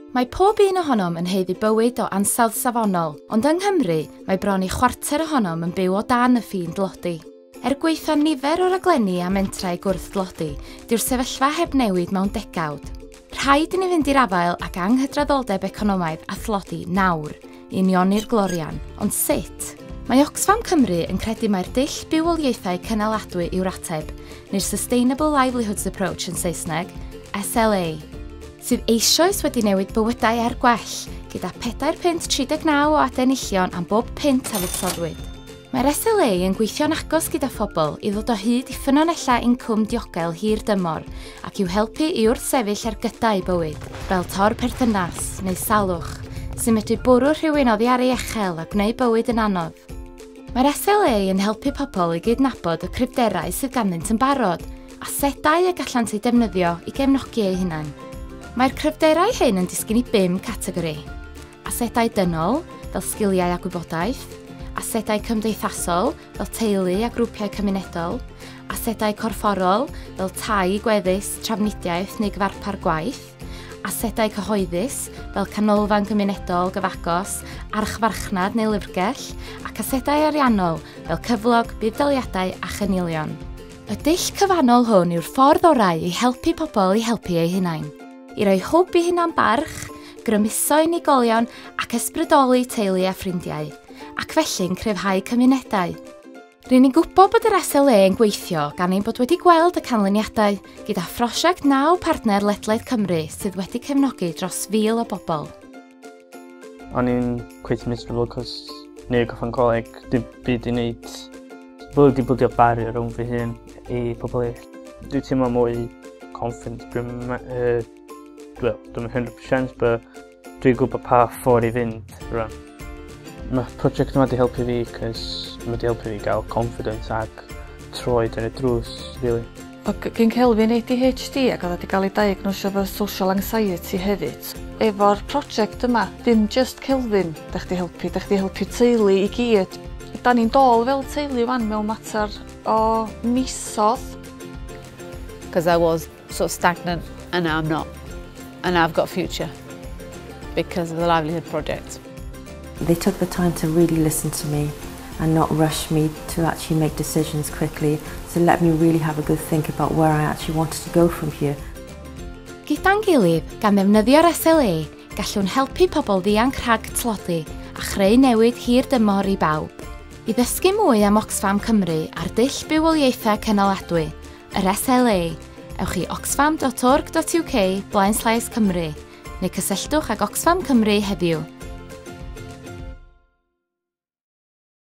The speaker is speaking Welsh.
Mae pob un ohonom yn heiddi bywyd o ansawdd safonol, ond yng Nghymru mae bron i chwarter ohonom yn byw o dan y ffin dlodi. Gweithio nifer o raglenni a mentrau gwrth dlodi, dyw'r sefyllfa heb newid mewn degawd. Rhaid i ni fynd i'r afael ac anghydraddoldeb economaidd a thlodi nawr, union i'r glorian, ond sut? Mae Oxfam Cymru yn credu mae'r dull bywoliaethau cynaladwy yw'r ateb, neu'r Sustainable Livelihoods Approach yn Saesneg, SLA, sydd eisoes wedi newid bywydau gwell, gyda 4.39 o adenillion am bob pint a fuddsodwyd. Mae'r SLA yn gweithio'n agos gyda phobl i ddod o hyd i ffynonella incwm diogel hir dymor ac i'w helpu i wrthsefyll ar gydau bywyd, fel tor perthynas neu salwch, sy'n medru bwrw rhywun oddi ar ei echel a gwneud bywyd yn anodd. Mae'r SLA yn helpu pobl i gydnabod y cryfderau sydd ganddynt yn barod, a asedau y gallant ei defnyddio i gefnogi eu hunain. Mae'r cryfderau hyn yn disgyn i 5 categori. Asedau dynol, fel sgiliau a gwybodaeth, asedau cymdeithasol, fel teulu a grwpiau cymunedol, asedau corfforol, fel tai, gweddill, trafnidiaeth neu gyfarpar gwaith, asedau cyhoeddus, fel canolfan gymunedol gyfagos, archfarchnad neu lyfrgell, ac asedau ariannol, fel cyflog, buddaliadau a chanilion. Y dull cyfannol hwn yw'r ffordd orau i helpu pobl i helpu eu hunain, i roi hwb i hunan barch, grymuso unigolion ac ysbrydoli teulu a ffrindiau, ac felly'n cryfhau cymunedau. Rydyn ni'n gwybod bod yr SLA yn gweithio gan ein bod wedi gweld y canlyniadau gyda phrosiect 9 partner ledled Cymru sydd wedi cefnogi dros 1,000 o bobl. O'n i'n quite miserable cos neu goffan coleg, dim byd i wneud. Bod wedi bwldio barrier rhwng fy hun i pobl eraill. Dwi'n teimlo mwy confident, dwi'n 100%, but dwi'n gwybod pa ffordd i fynd rhan. Mae'r prosiect yma wedi helpu fi, cos mae wedi helpu fi gael confidence ac troed yn y drws, really. Gyn Kelvin ADHD ac oedd wedi cael ei diagnosio efo social anxiety hefyd. Efo'r prosiect yma, dim just Kelvin da chdi helpu teulu i gyd. Da ni'n dol fel teulu wan mewn mater o misodd. Because I was sort of stagnant and now I'm not. And now I've got a future because of the Livelihood Project. They took the time to really listen to me and not rush me to actually make decisions quickly, to let me really have a good think about where I actually wanted to go from here. Gyda'n gilydd, gan ddefnyddio'r SLA, gallwn helpu pobl ddianc rhag tlodi a chreu newid hir dymor i bawb. I ddysgu mwy am Oxfam Cymru ar dull bywoliaethau cynaladwy, yr SLA, ewch i oxfam.org.uk/Cymru neu cysylltwch ag Oxfam Cymru heddiw